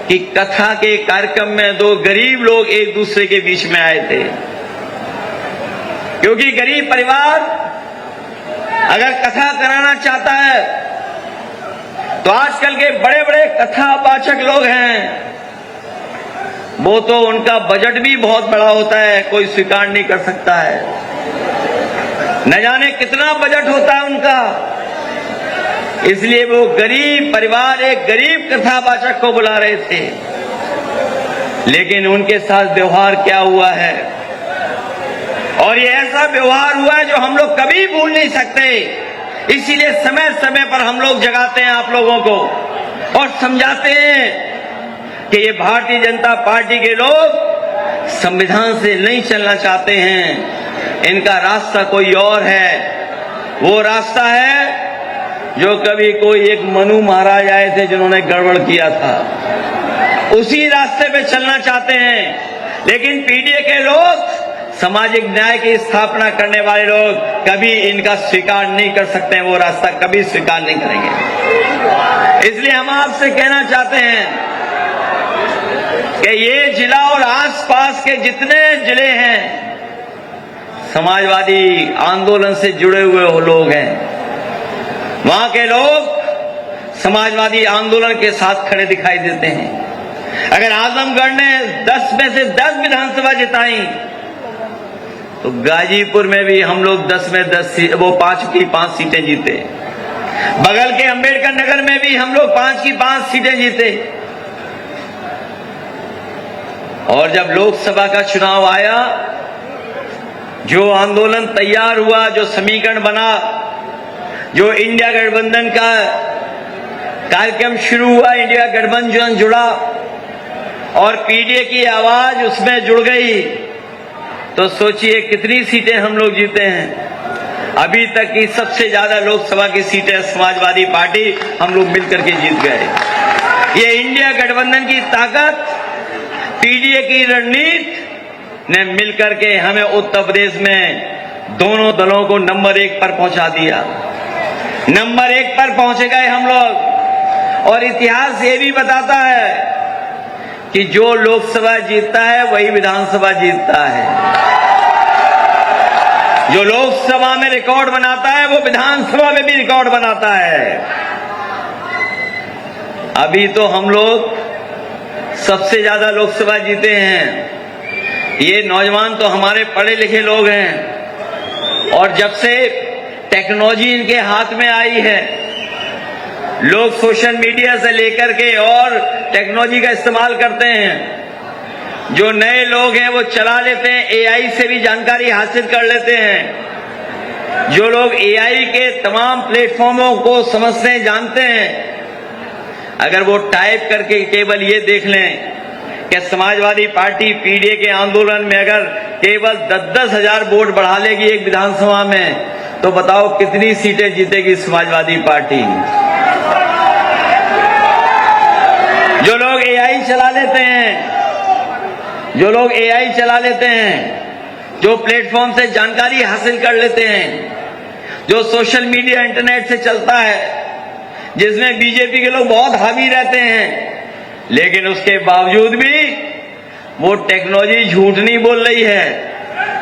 कि कथा के कार्यक्रम में दो गरीब लोग एक दूसरे के बीच में आए थे, क्योंकि गरीब परिवार अगर कथा कराना चाहता है तो आजकल के बड़े बड़े कथावाचक लोग हैं, वो तो उनका बजट भी बहुत बड़ा होता है, कोई स्वीकार नहीं कर सकता है, न जाने कितना बजट होता है उनका। इसलिए वो गरीब परिवार एक गरीब कथावाचक को बुला रहे थे, लेकिन उनके साथ व्यवहार क्या हुआ है, और ये ऐसा व्यवहार हुआ है जो हम लोग कभी भूल नहीं सकते। इसीलिए समय समय पर हम लोग जगाते हैं आप लोगों को और समझाते हैं कि ये भारतीय जनता पार्टी के लोग संविधान से नहीं चलना चाहते हैं, इनका रास्ता कोई और है। वो रास्ता है जो कभी कोई एक मनु महाराज आए थे जिन्होंने गड़बड़ किया था, उसी रास्ते पे चलना चाहते हैं। लेकिन पीडीए के लोग, सामाजिक न्याय की स्थापना करने वाले लोग कभी इनका स्वीकार नहीं कर सकते हैं, वो रास्ता कभी स्वीकार नहीं करेंगे। इसलिए हम आपसे कहना चाहते हैं कि ये जिला और आसपास के जितने जिले हैं, समाजवादी आंदोलन से जुड़े हुए लोग हैं, वहां के लोग समाजवादी आंदोलन के साथ खड़े दिखाई देते हैं। अगर आजमगढ़ ने 10 में से 10 विधानसभा जिताई तो गाजीपुर में भी हम लोग 10 में 10 वो 5 की 5 सीटें जीते। बगल के अंबेडकर नगर में भी हम लोग 5 की 5 सीटें जीते। और जब लोकसभा का चुनाव आया, जो आंदोलन तैयार हुआ, जो समीकरण बना, जो इंडिया गठबंधन का कार्यक्रम शुरू हुआ, इंडिया गठबंधन जुड़ा और पीडीए की आवाज उसमें जुड़ गई, तो सोचिए कितनी सीटें हम लोग जीते हैं। अभी तक की सबसे ज्यादा लोकसभा की सीटें समाजवादी पार्टी हम लोग मिलकर के जीत गए। ये इंडिया गठबंधन की ताकत, पीडीए की रणनीति ने मिलकर के हमें उत्तर प्रदेश में दोनों दलों को नंबर 1 पर पहुंचा दिया। नंबर 1 पर पहुंच गए हम लोग। और इतिहास ये भी बताता है कि जो लोकसभा जीतता है वही विधानसभा जीतता है। जो लोकसभा में रिकॉर्ड बनाता है वो विधानसभा में भी रिकॉर्ड बनाता है। अभी तो हम लोग सबसे ज्यादा लोकसभा जीते हैं। ये नौजवान तो हमारे पढ़े लिखे लोग हैं, और जब से टेक्नोलॉजी इनके हाथ में आई है, लोग सोशल मीडिया से लेकर के और टेक्नोलॉजी का इस्तेमाल करते हैं। जो नए लोग हैं वो चला लेते हैं, एआई से भी जानकारी हासिल कर लेते हैं। जो लोग एआई के तमाम प्लेटफॉर्मों को समझते हैं, जानते हैं, अगर वो टाइप करके केवल ये देख लें कि समाजवादी पार्टी पीडीए के आंदोलन में अगर केवल 10-10 हजार वोट बढ़ा लेगी एक विधानसभा में, तो बताओ कितनी सीटें जीतेगी समाजवादी पार्टी। जो लोग एआई चला लेते हैं, जो लोग एआई चला लेते हैं, जो प्लेटफॉर्म से जानकारी हासिल कर लेते हैं, जो सोशल मीडिया इंटरनेट से चलता है, जिसमें बीजेपी के लोग बहुत हावी रहते हैं, लेकिन उसके बावजूद भी वो टेक्नोलॉजी झूठ नहीं बोल रही है,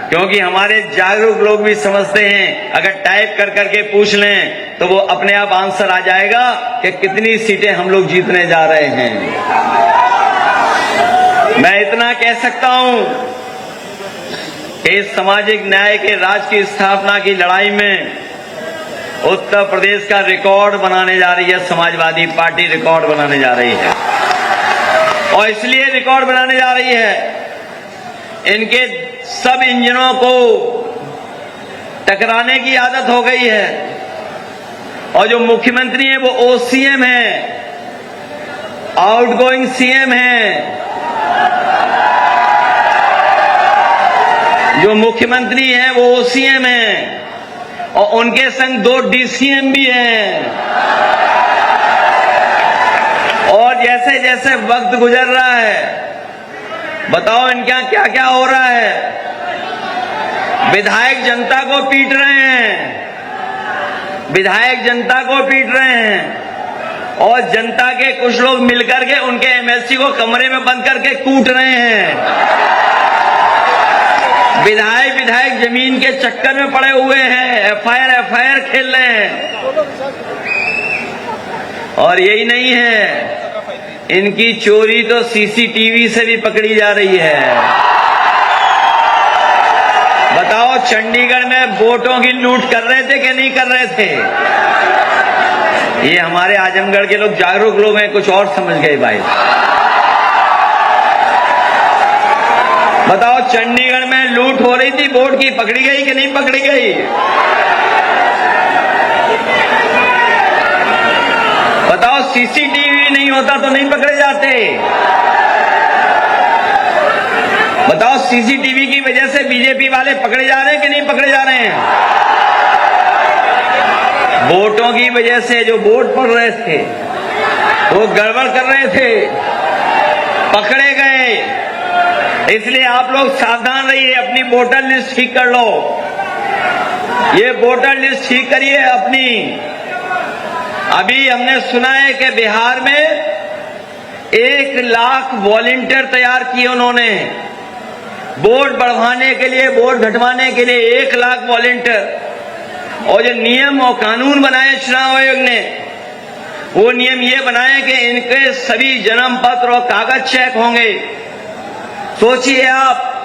क्योंकि हमारे जागरूक लोग भी समझते हैं अगर टाइप कर करके पूछ लें तो वो अपने आप आंसर आ जाएगा कि कितनी सीटें हम लोग जीतने जा रहे हैं। मैं इतना कह सकता हूं कि इस सामाजिक न्याय के राज की स्थापना की लड़ाई में उत्तर प्रदेश का रिकॉर्ड बनाने जा रही है समाजवादी पार्टी, रिकॉर्ड बनाने जा रही है। और इसलिए रिकॉर्ड बनाने जा रही है, इनके सब इंजनों को टकराने की आदत हो गई है। और जो मुख्यमंत्री है वो ओसीएम है, आउटगोइंग सीएम है। जो मुख्यमंत्री हैं वो ओसीएम है, और उनके संग 2 डीसीएम भी हैं। और जैसे जैसे वक्त गुजर रहा है, बताओ इनके यहां क्या क्या हो रहा है। विधायक जनता को पीट रहे हैं, विधायक जनता को पीट रहे हैं। और जनता के कुछ लोग मिलकर के उनके एमएलसी को कमरे में बंद करके कूट रहे हैं। विधायक जमीन के चक्कर में पड़े हुए हैं, एफआईआर खेल रहे हैं। और यही नहीं है, इनकी चोरी तो सीसीटीवी से भी पकड़ी जा रही है। बताओ, चंडीगढ़ में वोटों की लूट कर रहे थे कि नहीं कर रहे थे? ये हमारे आजमगढ़ के लोग जागरूक लोग हैं, कुछ और समझ गए भाई। बताओ, चंडीगढ़ में लूट हो रही थी वोट की, पकड़ी गई कि नहीं पकड़ी गई? बताओ, सीसीटीवी नहीं होता तो नहीं पकड़े जाते? बताओ, सीसीटीवी की वजह से बीजेपी वाले पकड़े जा रहे हैं कि नहीं पकड़े जा रहे हैं? वोटों की वजह से जो वोट पड़ रहे थे, वो गड़बड़ कर रहे थे, पकड़े गए। इसलिए आप लोग सावधान रहिए, अपनी वोटर लिस्ट ठीक कर लो। ये वोटर लिस्ट ठीक करिए अपनी। अभी हमने सुना है कि बिहार में 1 लाख वॉलंटियर तैयार किए उन्होंने, वोट बढ़वाने के लिए, वोट घटवाने के लिए 1 लाख वॉलंटियर। और जो नियम और कानून बनाए चुनाव आयोग ने, वो नियम ये बनाए कि इनके सभी जन्म पत्र और कागज चेक होंगे। सोचिए आप,